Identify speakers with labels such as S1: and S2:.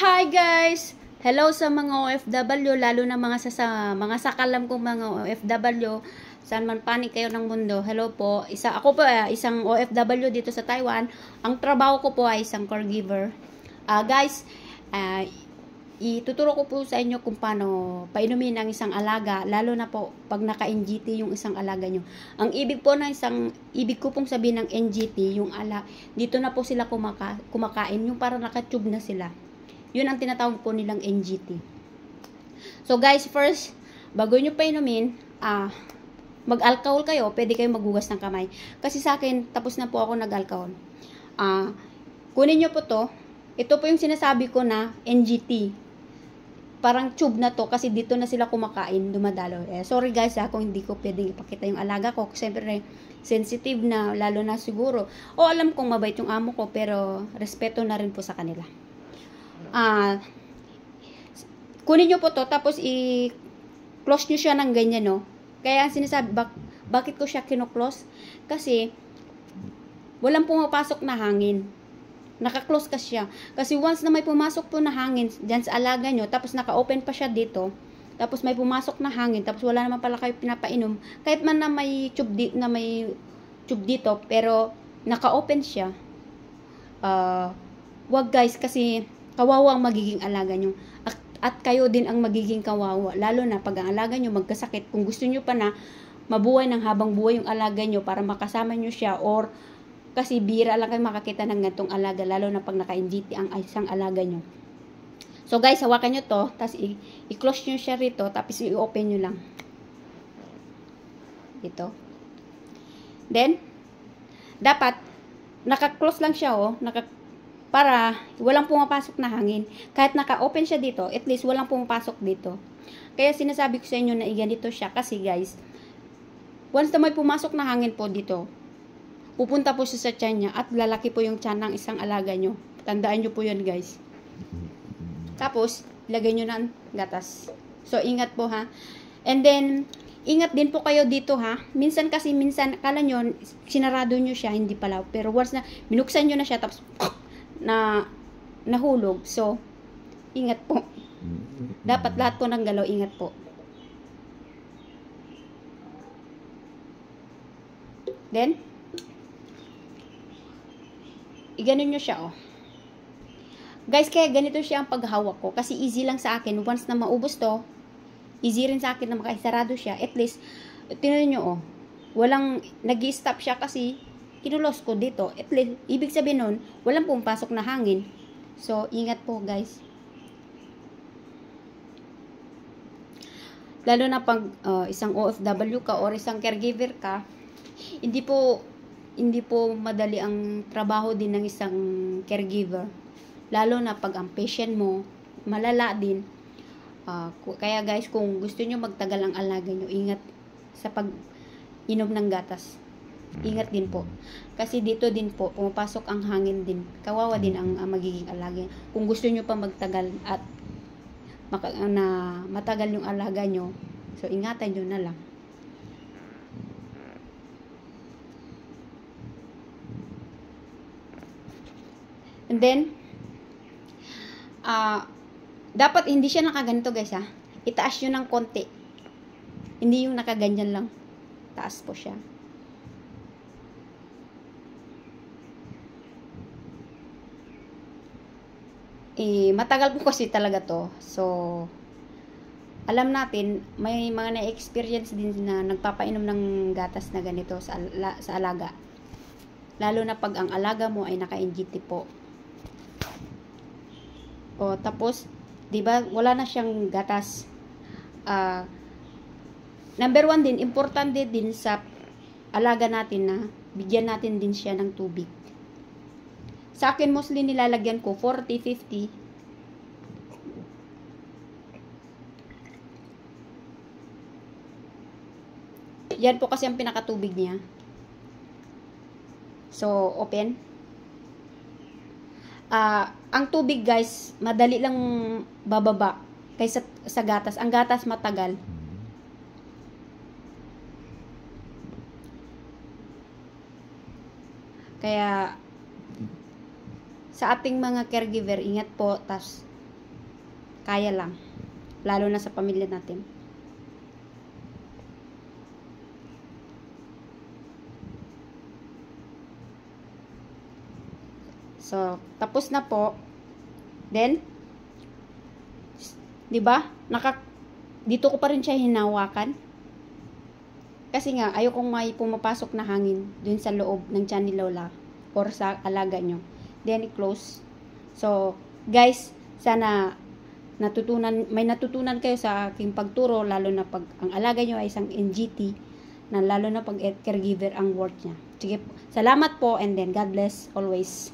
S1: Hi guys! Hello sa mga OFW, lalo na mga sakalam kong mga OFW, saan man panig kayo ng mundo. Hello po. Ako po isang OFW dito sa Taiwan. Ang trabaho ko po ay isang caregiver. Guys, ituturo ko po sa inyo kung paano painumin ang isang alaga, lalo na po pag naka-NGT yung isang alaga nyo. Ang ibig ko pong sabihin ng NGT, yung dito na po sila kumakain, yung para naka-tube na sila. Yun ang tinatawag po nilang NGT. So guys, first, bago nyo painumin, mag-alcohol kayo, pwede kayo maghugas ng kamay. Kasi sa akin, tapos na po ako nag-alcohol. Kunin nyo po to. Ito po yung sinasabi ko na NGT. Parang tube na to kasi dito na sila kumakain, dumadalo. Sorry guys kung hindi ko pwedeng ipakita yung alaga ko. Siyempre, sensitive na, lalo na siguro. Alam kong mabait yung amo ko, pero respeto na rin po sa kanila. Kunin nyo po to, tapos i-close nyo siya ng ganyan, no? Kaya sinasabi, bakit ko siya kino-close? Kasi, walang pumapasok na hangin. Naka-close ka siya. Kasi once na may pumasok po na hangin dyan sa alaga nyo, tapos naka-open pa siya dito, tapos may pumasok na hangin, tapos wala naman pala kayo pinapainom, kahit man na may tube dito, pero naka-open siya, wag guys, kasi kawawa ang magiging alaga nyo. At kayo din ang magiging kawawa. Lalo na pag ang alaga nyo magkasakit. Kung gusto nyo pa na mabuhay ng habang buhay yung alaga nyo para makasama nyo siya, or kasi bira lang kayo makakita ng gantong alaga, lalo na pag naka-NGT ang isang alaga nyo. So guys, hawakan nyo to, tapos i-close nyo siya rito, tapos i-open nyo lang. Dito. Then, dapat, naka-close lang siya, para walang pumapasok na hangin. Kahit naka-open siya dito, at least walang pumapasok dito. Kaya sinasabi ko sa inyo na iganito siya kasi guys, once na may pumasok na hangin po dito, pupunta po siya sa tiyan niya at lalaki po yung tiyan ng isang alaga nyo. Tandaan nyo po yun guys. Tapos, lagay nyo ng gatas. So, ingat po ha. And then, ingat din po kayo dito ha. Minsan, kala nyo, sinarado nyo siya, hindi pala. Pero once na, binuksan nyo na siya, tapos, nahulog. So, ingat po. Dapat lahat po ng galaw, ingat po. Then, iganon nyo siya, Guys, kaya ganito siya ang paghawak ko. Kasi easy lang sa akin. Once na maubos to, easy rin sa akin na makaisarado siya. At least, tingnan nyo, walang nag-i-stop siya kasi kinulos ko dito. At least, ibig sabihin nun, walang pumapasok na hangin. So, ingat po, guys. Lalo na pag isang OFW ka or isang caregiver ka, hindi po madali ang trabaho din ng isang caregiver. Lalo na pag ang patient mo, malala din. Kaya guys, kung gusto nyo magtagal ang alaga nyo, ingat sa pag-inom ng gatas. Ingat din po. Kasi dito din po, pumapasok ang hangin din. Kawawa din ang magiging alaga. Kung gusto nyo pa magtagal at matagal yung alaga nyo, so ingatan nyo na lang. And then, dapat hindi siya nakaganito guys ha. Itaas nyo ng konti. Hindi yung nakaganyan lang. Taas po siya. Matagal po kasi talaga to. So, alam natin, may mga na-experience din na nagpapainom ng gatas na ganito sa alaga. Lalo na pag ang alaga mo ay naka-NGT po. Tapos, 'di ba, wala na siyang gatas. Number 1 din, importante din sa alaga natin na bigyan natin din siya ng tubig. Sa akin, mostly nilalagyan ko 40-50. Yan po kasi ang pinakatubig niya. So, open. Ang tubig guys, madali lang bababa kaysa sa gatas. Ang gatas matagal. Kaya sa ating mga caregiver, ingat po. Tas kaya lang. Lalo na sa pamilya natin. So, tapos na po. Then, 'di ba? Dito ko pa rin siya hinawakan. Kasi nga, ayokong may pumapasok na hangin dun sa loob ng tiyan ni Lola or sa alaga nyo. Then, i-close. So, guys, sana may natutunan kayo sa aking pagturo, lalo na pag ang alaga nyo ay isang NGT, na lalo na pag caregiver ang work niya. Sige po. Salamat po, and then God bless always.